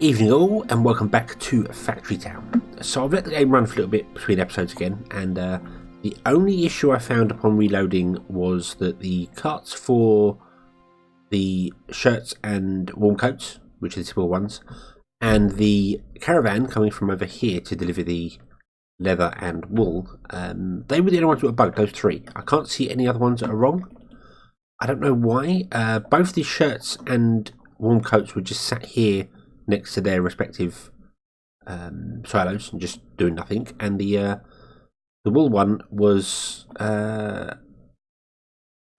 Evening all, and welcome back to Factory Town. So I've let the game run for a little bit between episodes again, and the only issue I found upon reloading was that the carts for the shirts and warm coats, which are the typical ones, and the caravan coming from over here to deliver the leather and wool, they were the only ones that were bugged, those three. I can't see any other ones that are wrong. I don't know why. Both the shirts and warm coats were just sat here next to their respective silos and just doing nothing, and the wool one was I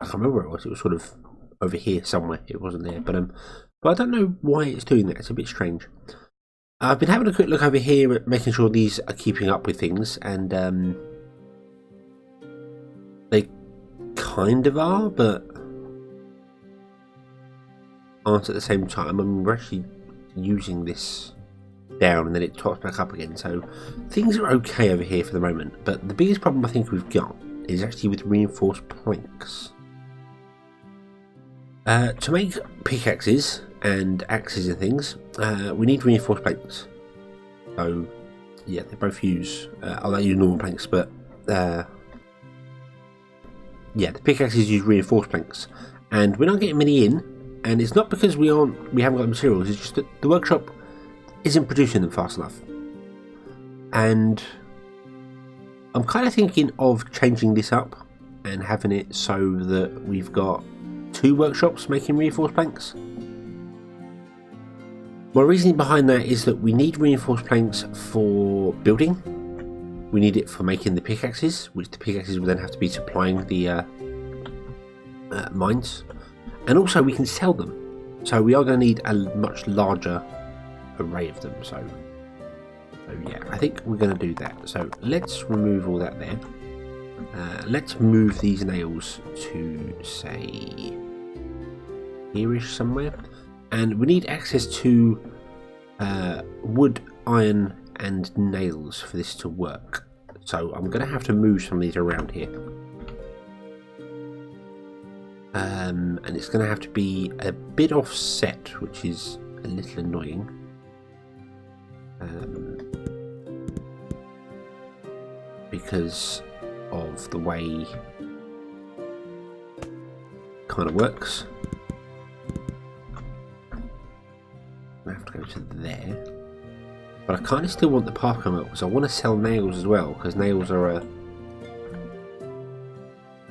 can't remember where it was. It was sort of over here somewhere. It wasn't there, but I don't know why it's doing that. It's a bit strange. I've been having a quick look over here at making sure these are keeping up with things, and they kind of are, but aren't at the same time. I mean, we're actually using this down and then it tops back up again, so things are okay over here for the moment. But the biggest problem I think we've got is actually with reinforced planks. To make pickaxes and axes and things, we need reinforced planks. So yeah, they both use I'll use normal planks, but yeah, the pickaxes use reinforced planks, and we're not getting many in. And it's not because we haven't got the materials, it's just that the workshop isn't producing them fast enough. And I'm kind of thinking of changing this up and having it so that we've got two workshops making reinforced planks. My reasoning behind that is that we need reinforced planks for building. We need it for making the pickaxes, which the pickaxes will then have to be supplying the mines. And also we can sell them, so we are going to need a much larger array of them. So yeah, I think we're going to do that. So let's remove all that there. Let's move these nails to, say, here-ish somewhere. And we need access to wood, iron and nails for this to work. So I'm going to have to move some of these around here. And it's going to have to be a bit offset, which is a little annoying. Because of the way it kind of works. I have to go to there. But I kind of still want the path coming up because I want to sell nails as well, because nails are a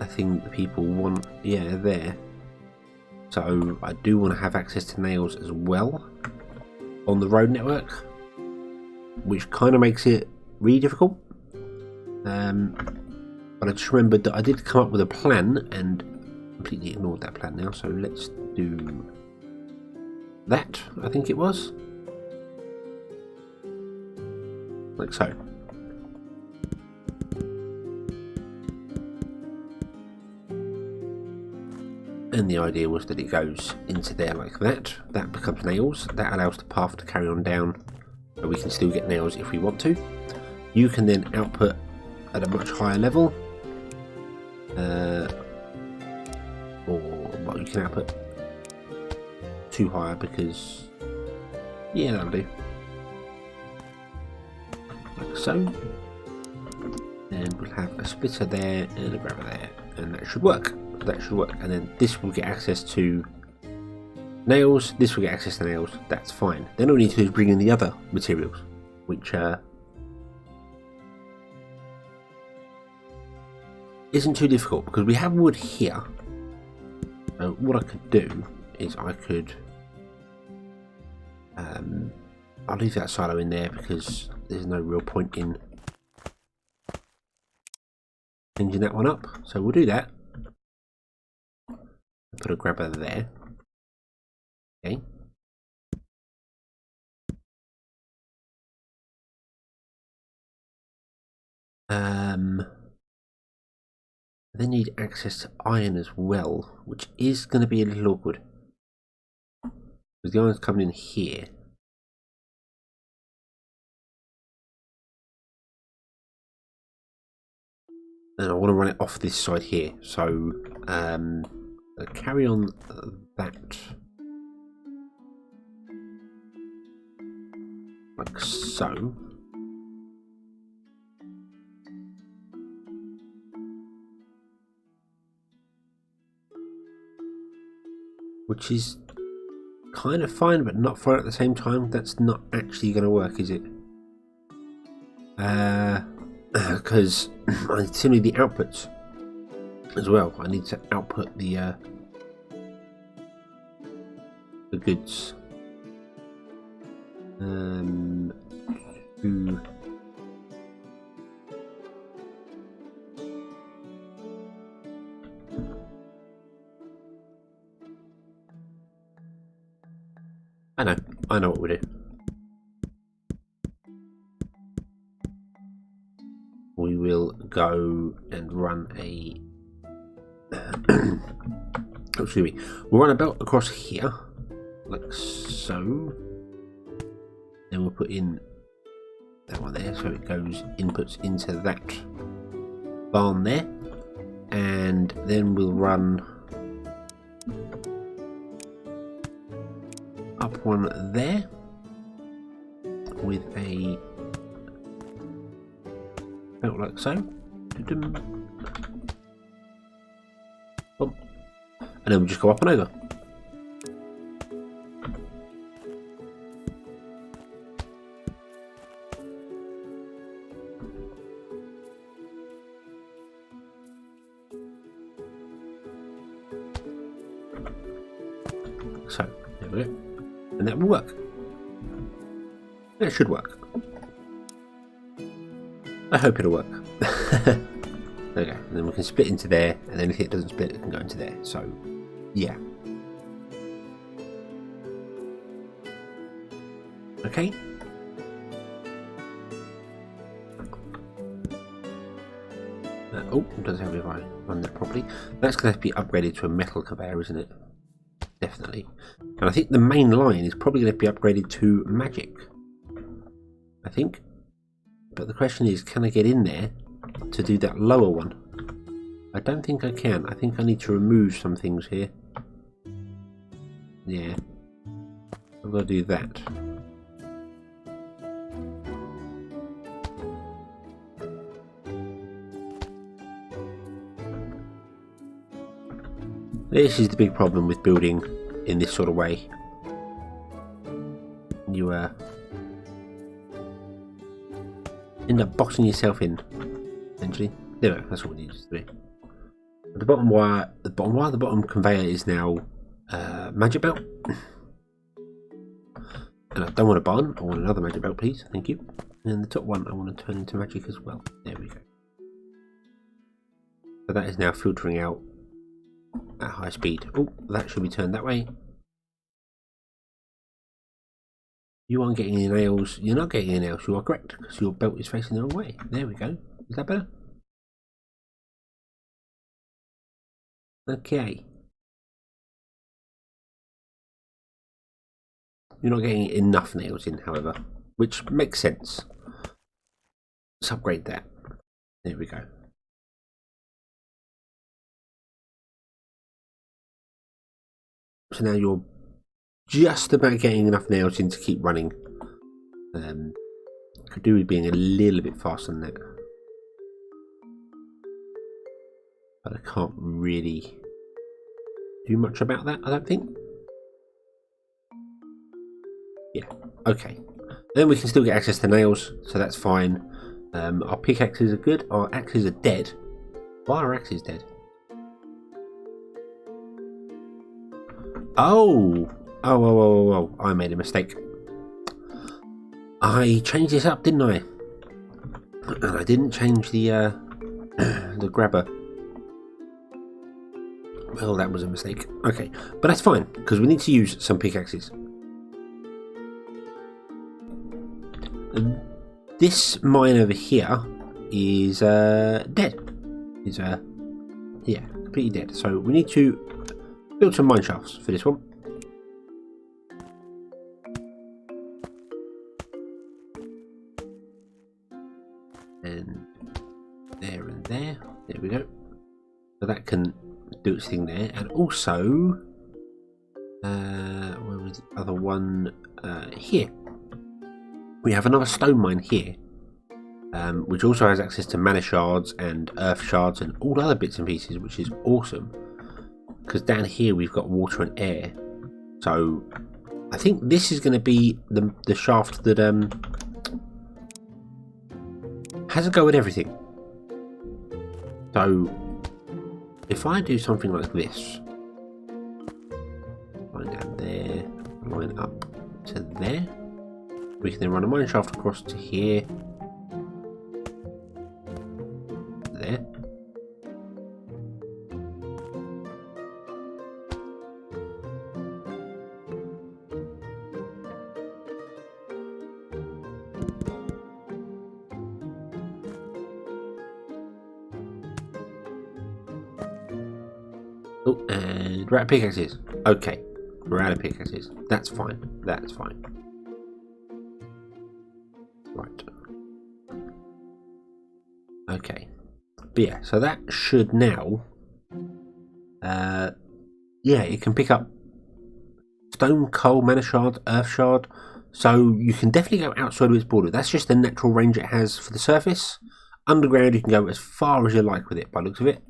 thing that people want. Yeah, there. So I do want to have access to nails as well on the road network, which kind of makes it really difficult. But I just remembered that I did come up with a plan and completely ignored that plan now. So let's do that. I think it was like so. And the idea was that it goes into there like that. That becomes nails. That allows the path to carry on down, so we can still get nails if we want to. You can then output at a much higher level, or well, you can output too higher because yeah, that'll do. Like so. And we'll have a splitter there and a grabber there, and that should work. That should work, and then this will get access to nails, this will get access to nails. That's fine. Then all we need to do is bring in the other materials, which isn't too difficult because we have wood here. So what I could do is I could I'll leave that silo in there because there's no real point in changing that one up, so we'll do that. Put a grabber there. Okay. I then need access to iron as well, which is going to be a little awkward because the iron's coming in here. And I want to run it off this side here, so carry on that like so. Which is kind of fine, but not fine at the same time. That's not actually going to work, is it? Because I still need the outputs as well. I need to output the goods. To I know what we do. We will go and run a excuse me. We'll run a belt across here, like so. Then we'll put in that one there, so it goes inputs into that barn there, and then we'll run up one there with a belt like so. And then we'll just go up and over. So, there we go. And that will work. It should work. I hope it'll work. There we go. And then we can split into there, and then if it doesn't split, it can go into there. So, yeah. Okay. Oh, it doesn't have if I run that properly. That's going to have to be upgraded to a metal conveyor, isn't it? Definitely. And I think the main line is probably going to be upgraded to magic. I think. But the question is, can I get in there to do that lower one? I don't think I can. I think I need to remove some things here. Yeah. I'm going to do that. This is the big problem with building in this sort of way. You end up boxing yourself in, essentially. There we go, that's what we need to do. The bottom conveyor is now magic belt. And I don't want a barn, I want another magic belt, please, thank you. And the top one I want to turn into magic as well. There we go. So that is now filtering out at high speed. Oh, that should be turned that way. You aren't getting any nails. You're not getting any nails. You are correct, because your belt is facing the wrong way. There we go. Is that better? Okay. You're not getting enough nails in, however, which makes sense. Let's upgrade that. There we go. So now you're just about getting enough nails in to keep running. Could do with being a little bit faster than that. But I can't really do much about that, I don't think. Yeah, okay. Then we can still get access to nails, so that's fine. Our pickaxes are good. Our axes are dead. Why are axes dead? Oh, I made a mistake. I changed this up, didn't I? And I didn't change the the grabber. Well, that was a mistake. Okay, but that's fine, because we need to use some pickaxes. This mine over here is dead. Is yeah, completely dead. So we need to build some mine shafts for this one. And there. There we go. So that can do its thing there. And also, where was the other one? Here. We have another stone mine here, which also has access to mana shards and earth shards and all other bits and pieces, which is awesome. Because down here we've got water and air. So I think this is going to be the shaft that has a go at everything. So if I do something like this, line down there, line up to there, we can then run a mine shaft across to here, there. Oh, and we're out of pickaxes. Okay, we're out of pickaxes. That's fine. That's fine. Right. Okay. But yeah, so that should now... yeah, it can pick up stone, coal, mana shard, earth shard. So you can definitely go outside of its border. That's just the natural range it has for the surface. Underground, you can go as far as you like with it, by the looks of it,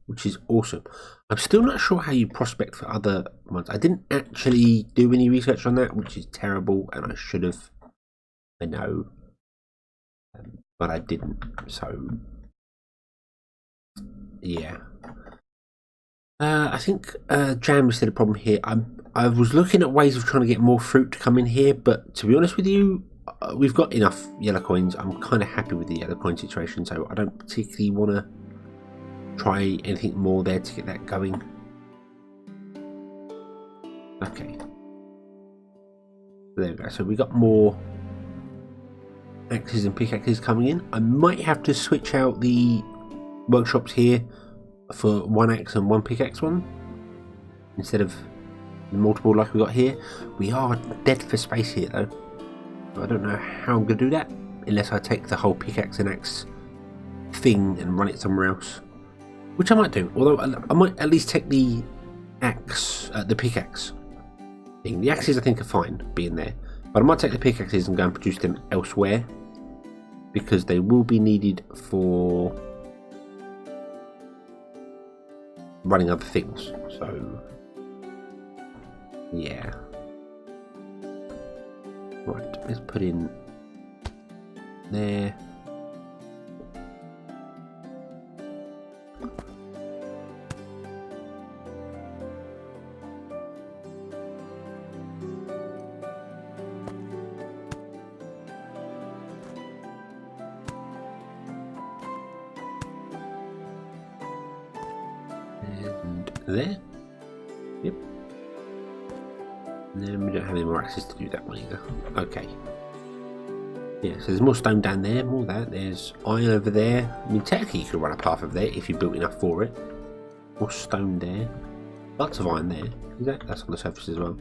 which is awesome. I'm still not sure how you prospect for other ones. I didn't actually do any research on that, which is terrible, and I should have. I know, but I didn't. So, yeah. I think jam is still a problem here. I was looking at ways of trying to get more fruit to come in here, but to be honest with you, we've got enough yellow coins. I'm kind of happy with the yellow coin situation, so I don't particularly want to try anything more there to get that going. Okay. There we go. So we got more axes and pickaxes coming in. I might have to switch out the workshops here for one axe and one pickaxe one instead of the multiple like we got here. We are dead for space here though. I don't know how I'm going to do that unless I take the whole pickaxe and axe thing and run it somewhere else. Which I might do, although I might at least take the axe, the pickaxe thing. The axes I think are fine being there, but I might take the pickaxes and go and produce them elsewhere because they will be needed for running other things. So, yeah. Right, let's put in there. And there. Yep. And then we don't have any more access to do that one either. Okay. Yeah, so there's more stone down there, more of that. There's iron over there. I mean, technically you could run a path over there if you built enough for it. More stone there. Lots of iron there. That's on the surface as well.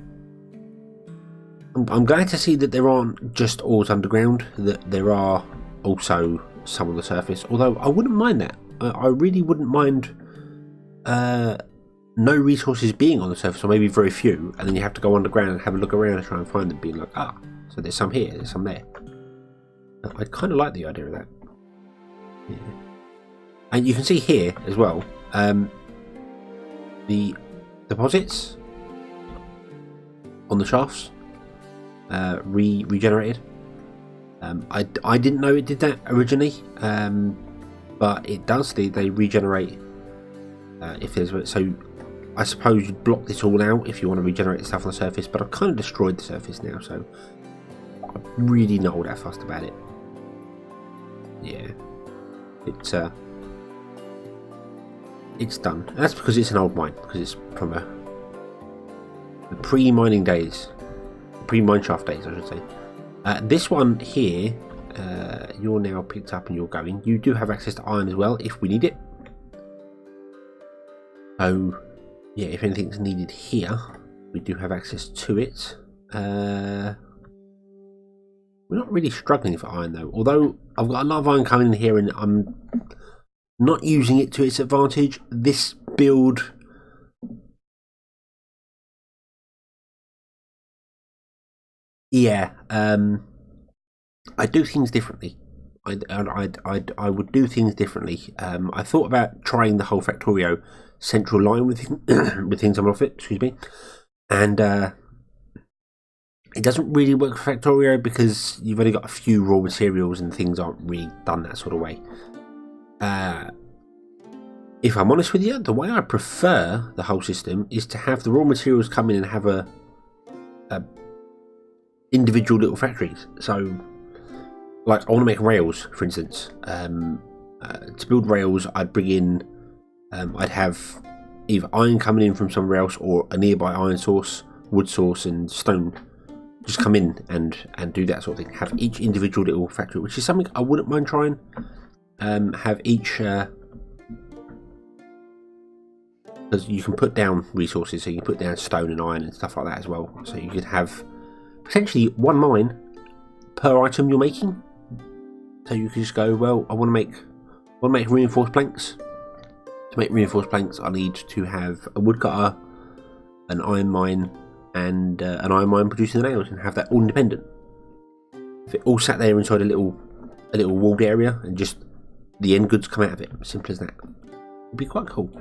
I'm glad to see that there aren't just ores underground, that there are also some on the surface. Although I wouldn't mind that. I really wouldn't mind no resources being on the surface, or maybe very few, and then you have to go underground and have a look around and try and find them, being like, ah, so there's some here, there's some there. I kind of like the idea of that. Yeah. And you can see here as well, the deposits on the shafts regenerated. I didn't know it did that originally, but it does. They regenerate if there's so. I suppose you'd block this all out if you want to regenerate the stuff on the surface, but I've kind of destroyed the surface now, so I'm really not all that fussed about it. Yeah, it's done. And that's because it's an old mine, because it's from the pre-mining days, pre-mine shaft days, I should say. This one here, you're now picked up and you're going. You do have access to iron as well if we need it. So, yeah, if anything's needed here, we do have access to it. We're not really struggling for iron though, although I've got a lot of iron coming in here and I'm not using it to its advantage. This build yeah, I do things differently. I would do things differently. I thought about trying the whole Factorio central line with with things on off it. Excuse me, and it doesn't really work for Factorio because you've only got a few raw materials and things aren't really done that sort of way. If I'm honest with you, the way I prefer the whole system is to have the raw materials come in and have a individual little factories. So, like, I want to make rails, for instance. To build rails, I'd bring in, I'd have either iron coming in from somewhere else or a nearby iron source, wood source, and stone. Just come in and do that sort of thing. Have each individual little factory, which is something I wouldn't mind trying. Have each, because you can put down resources, so you can put down stone and iron and stuff like that as well. So you could have potentially one mine per item you're making. So you could just go, well, I want to make reinforced planks. To make reinforced planks, I need to have a woodcutter, an iron mine, and an iron mine producing the nails, and have that all independent. If it all sat there inside a little walled area, and just the end goods come out of it, simple as that. It'd be quite cool.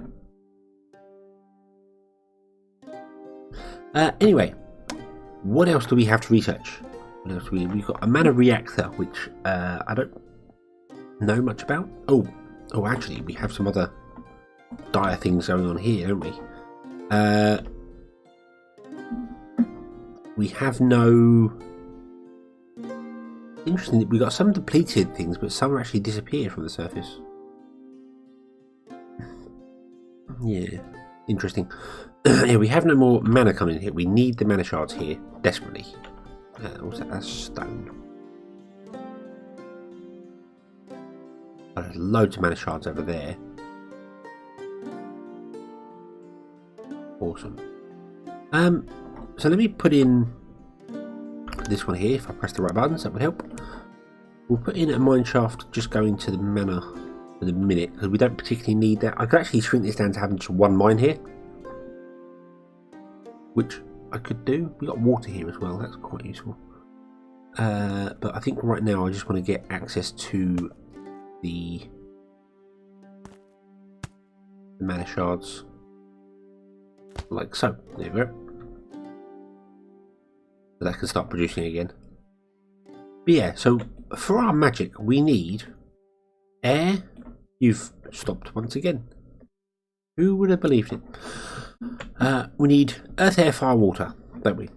Anyway, what else do we have to research? What else we've got a mana reactor, which I don't know much about. Oh, actually, we have some other dire things going on here, don't we? We have no. Interesting. We got some depleted things, but some are actually disappeared from the surface. Yeah, interesting. Yeah, we have no more mana coming in here. We need the mana shards here desperately. What's that? That's stone. Oh, there's loads of mana shards over there. Awesome. So let me put in this one here. If I press the right buttons, that would help. We'll put in a mine shaft just going to the mana for the minute, because we don't particularly need that. I could actually shrink this down to having just one mine here, which I could do. We got water here as well, that's quite useful. But I think right now I just want to get access to the mana shards, like so. There we go. So that can start producing again. But yeah, so for our magic we need air. You've stopped once again. Who would have believed it? We need earth, air, fire, water, don't we?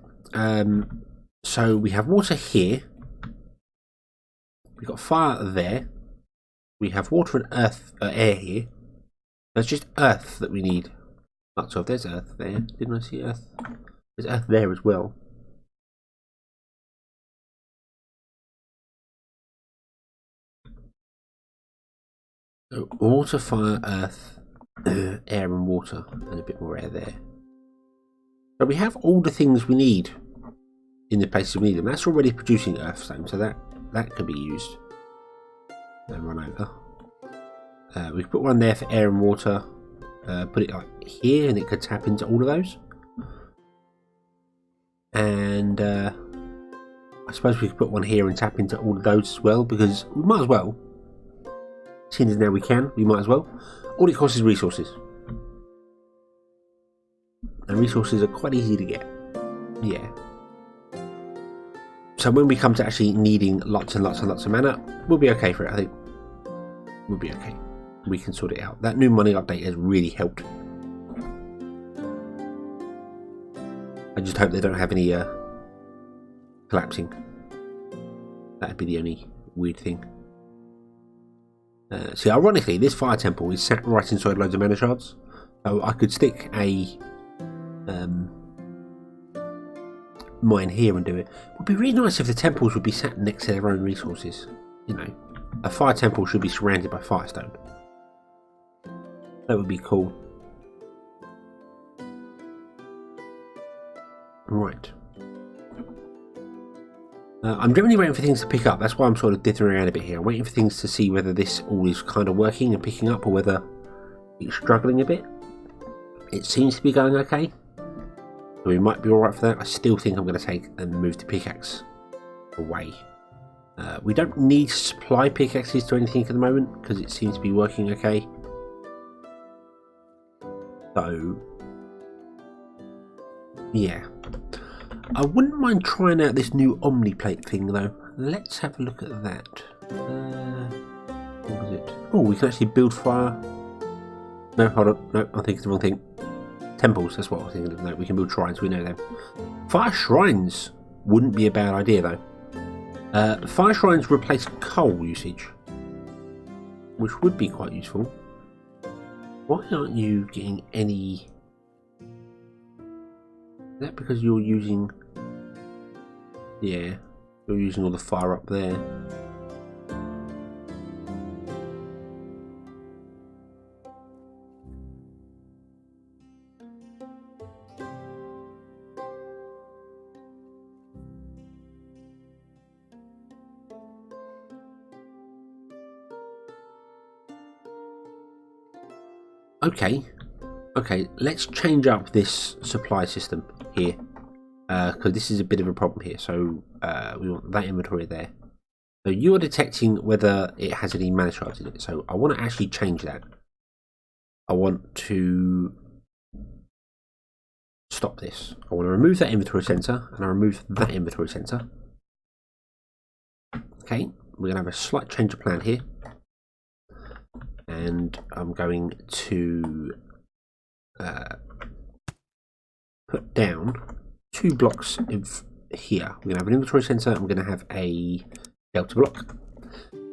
So we have water here. We've got fire there. We have water and earth, air here. There's just earth that we need. Oh, so if there's earth there, didn't I see earth? There's earth there as well. So water, fire, earth, air and water, and a bit more air there. So we have all the things we need in the places we need them. That's already producing earth stone, so that could be used. And run over. We could put one there for air and water. Put it like here, and it could tap into all of those. And I suppose we could put one here and tap into all of those as well, because we might as well. Seeing as now we can, we might as well. All it costs is resources. And resources are quite easy to get. Yeah. So when we come to actually needing lots and lots and lots of mana, we'll be okay for it, I think. We'll be okay. We can sort it out. That new money update has really helped. I just hope they don't have any collapsing. That'd be the only weird thing. See, ironically, this fire temple is sat right inside loads of mana shards. So I could stick a mine here and do it. It would be really nice if the temples would be sat next to their own resources. You know, a fire temple should be surrounded by firestone. That would be cool. Right. I'm generally waiting for things to pick up. That's why I'm sort of dithering around a bit here. I'm waiting for things to see whether this all is kind of working and picking up, or whether it's struggling a bit. It seems to be going okay. So we might be alright for that. I still think I'm going to take and move the pickaxe away. We don't need to supply pickaxes to anything at the moment because it seems to be working okay. So, yeah. I wouldn't mind trying out this new Omniplate thing though. Let's have a look at that. What was it? Oh, we can actually build fire. No, hold on. No, I think it's the wrong thing. Temples, that's what I was thinking of. No, we can build shrines, we know them. Fire shrines wouldn't be a bad idea though. Fire shrines replace coal usage, which would be quite useful. Why aren't you getting any... Is that because you're using... Yeah, you're using all the fire up there. Okay, let's change up this supply system here, because this is a bit of a problem here. So we want that inventory there. So you are detecting whether it has any mana shards in it. So I want to actually change that. I want to stop this. I want to remove that inventory sensor, and I remove that inventory sensor. Okay, we're going to have a slight change of plan here. And I'm going to put down 2 blocks of here. We're going to have an inventory sensor and we're going to have a delta block.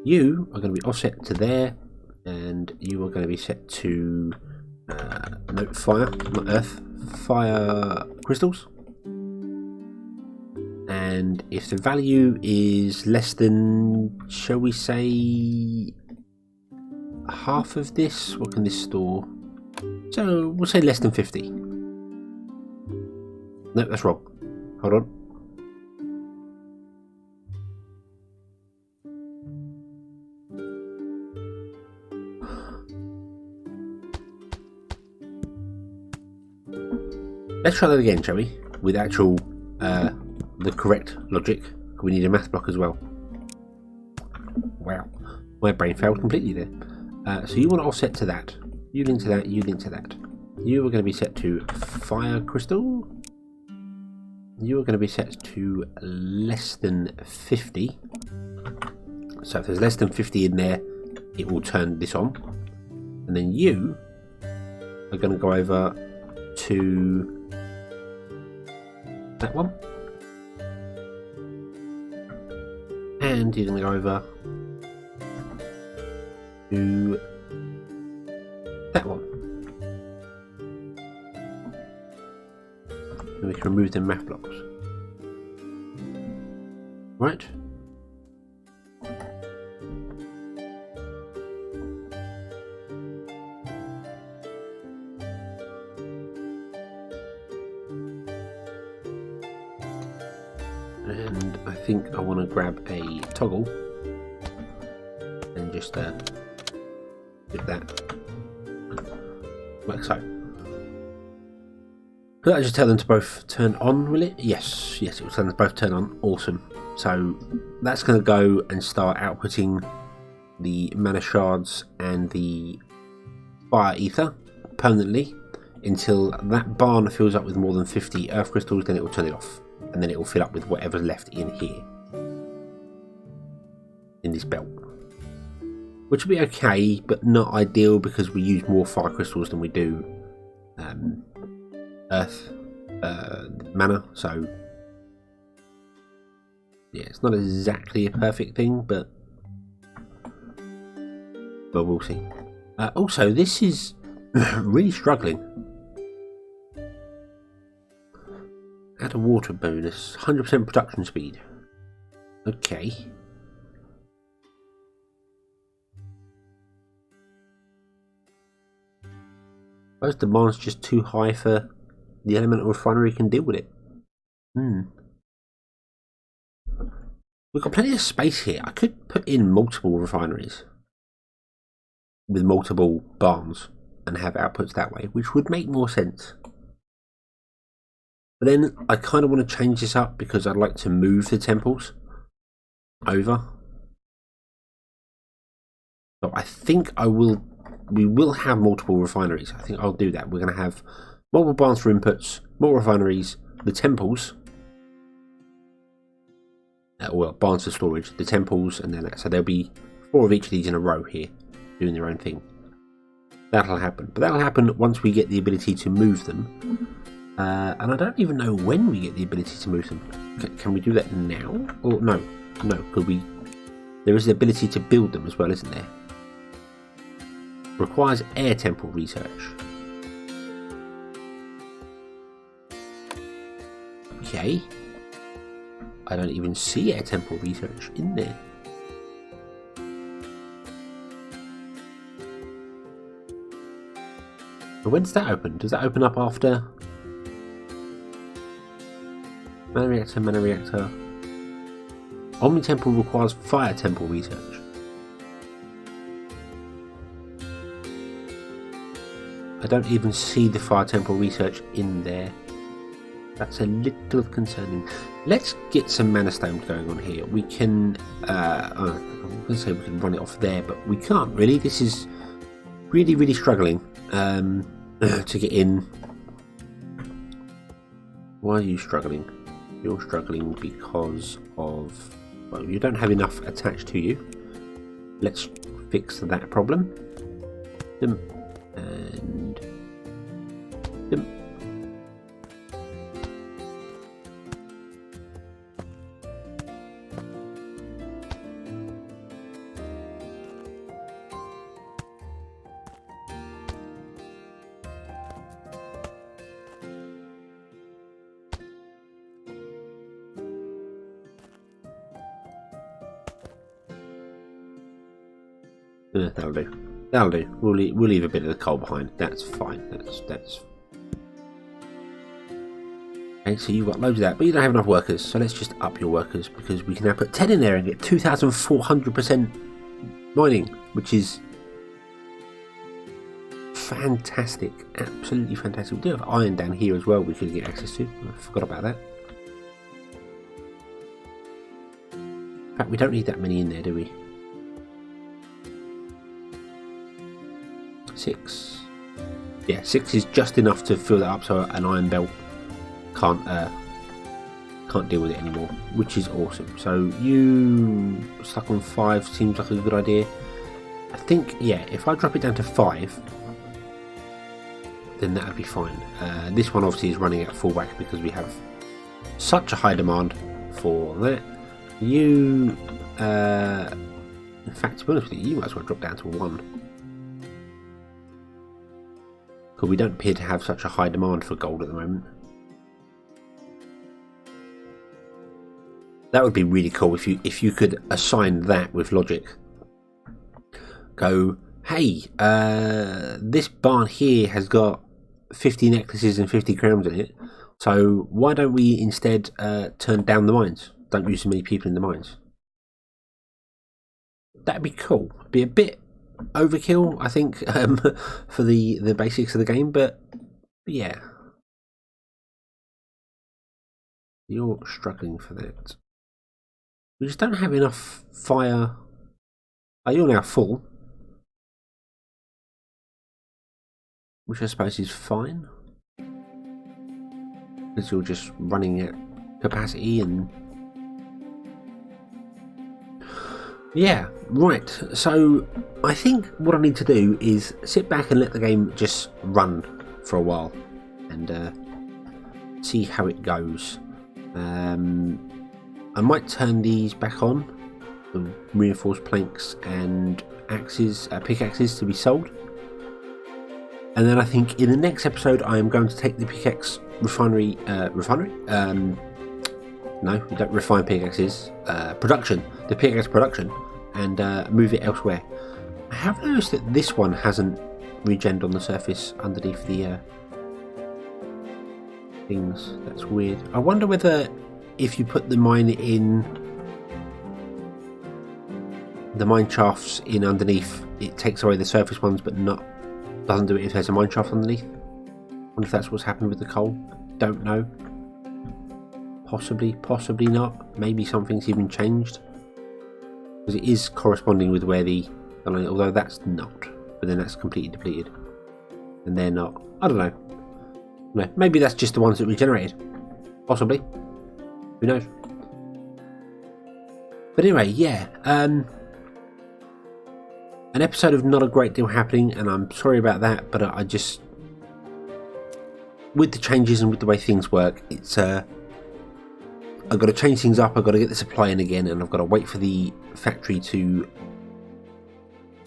You are going to be offset to there, and you are going to be set to no, fire, not earth, fire crystals. And if the value is less than, shall we say, half of this, what can this store? So we'll say less than 50. No, that's wrong. Hold on. Let's try that again, shall we? With actual the correct logic. We need a math block as well. Wow, my brain failed completely there. So you want to offset to that. You link to that, you link to that. You are going to be set to fire crystal. You are going to be set to less than 50. So if there's less than 50 in there, it will turn this on. And then you are going to go over to that one. And you're going to go over to that one. And we can remove the math blocks. Right. And I think I want to grab a toggle and just do that. Like so. Could I just tell them to both turn on, will it? Yes, it will tell them to both turn on. Awesome. So that's going to go and start outputting the mana shards and the fire ether permanently until that barn fills up with more than 50 earth crystals. Then it will turn it off, and then it will fill up with whatever's left in here, in this belt. Which will be okay, but not ideal because we use more fire crystals than we do earth mana. So yeah, it's not exactly a perfect thing, but we'll see. Also, this is really struggling. Add a water bonus, 100% production speed. Okay. Suppose demand's just too high for the elemental refinery can deal with it. We've got plenty of space here. I could put in multiple refineries with multiple barns and have outputs that way, which would make more sense. But then I kind of want to change this up because I'd like to move the temples. over. So I think we will have multiple refineries. I think I'll do that. We're going to have multiple barns for inputs, more refineries, the temples, well, barns for storage, the temples, and then so there'll be 4 of each of these in a row here, doing their own thing. That'll happen, but that'll happen once we get the ability to move them. And I don't even know when we get the ability to move them. Can we do that now? Or no, could we? There is the ability to build them as well, isn't there? Requires air temple research. Okay. I don't even see air temple research in there. But when does that open? Does that open up after mana reactor? Omni temple requires fire temple research. I don't even see the fire temple research in there. That's a little concerning. Let's get some mana stones going on here. We can, I'm going to say we can run it off there, but we can't really. This is really struggling to get in. Why are you struggling? You're struggling because of, well, you don't have enough attached to you. Let's fix that problem. And that'll do. That'll do. We'll leave a bit of the coal behind. That's fine. That's. Okay, so you've got loads of that, but you don't have enough workers. So let's just up your workers because we can now put 10 in there and get 2,400% mining, which is fantastic. Absolutely fantastic. We do have iron down here as well. We could get access to. I forgot about that. In fact, we don't need that many in there, do we? 6. Yeah, 6 is just enough to fill that up so an iron belt can't deal with it anymore, which is awesome. So you stuck on 5 seems like a good idea. I think, yeah, if I drop it down to 5, then that would be fine. This one obviously is running at full whack because we have such a high demand for that. You, in fact, to be honest with you, you might as well drop down to 1. Because we don't appear to have such a high demand for gold at the moment. That would be really cool if you could assign that with logic. Go, hey, this barn here has got 50 necklaces and 50 crowns in it, so why don't we instead turn down the mines? Don't use so many people in the mines. That'd be cool. Be a bit overkill, I think, for the basics of the game, but yeah. You're struggling for that. We just don't have enough fire. Oh, you're now full, which I suppose is fine because you're just running at capacity. And yeah, right, so I think what I need to do is sit back and let the game just run for a while and see how it goes. I might turn these back on, the reinforced planks and axes, pickaxes to be sold. And then I think in the next episode I am going to take the pickaxe refinery? No, we don't refine pickaxes. Production, the pickaxe production, and move it elsewhere. I have noticed that this one hasn't regened on the surface underneath the things. That's weird. I wonder whether if you put the mine in, the mine shafts in underneath, it takes away the surface ones, but doesn't do it if there's a mine shaft underneath. I wonder if that's what's happened with the coal. Don't know. Possibly not. Maybe something's even changed. because it is corresponding with where the, although that's not, but then that's completely depleted, and they're not. I don't know. No, maybe that's just the ones that regenerated. Possibly. Who knows? But anyway, yeah. An episode of not a great deal happening, and I'm sorry about that, but I just, with the changes and with the way things work, it's I've got to change things up. I've got to get the supply in again, and I've got to wait for the factory to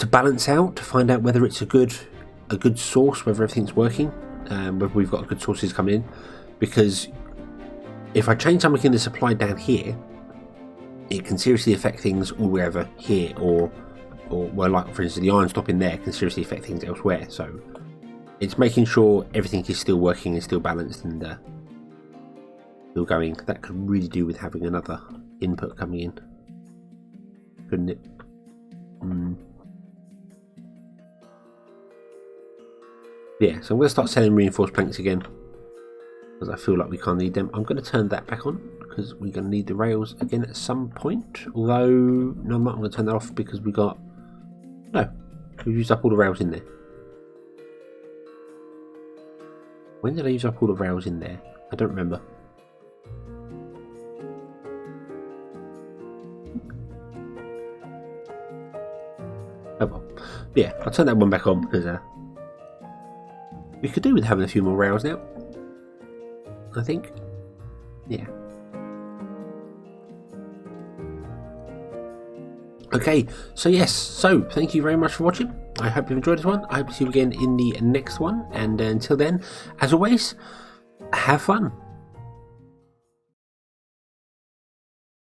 balance out, to find out whether it's a good source, whether everything's working, whether we've got good sources coming in. Because if I change something in the supply down here, it can seriously affect things all the way over here, or well, like for instance, the iron stop in there can seriously affect things elsewhere. So it's making sure everything is still working and still balanced and still going. That could really do with having another input coming in, couldn't it? Yeah, so I'm going to start selling reinforced planks again, because I feel like we can't need them. I'm going to turn that back on, because we're going to need the rails again at some point. Although, no, I'm not going to turn that off, because we've used up all the rails in there. When did I use up all the rails in there? I don't remember. Oh well. Yeah, I'll turn that one back on, because we could do with having a few more rails now, I think. Yeah. Okay, so yes, so thank you very much for watching. I hope you've enjoyed this one. I hope to see you again in the next one, and until then, as always, have fun.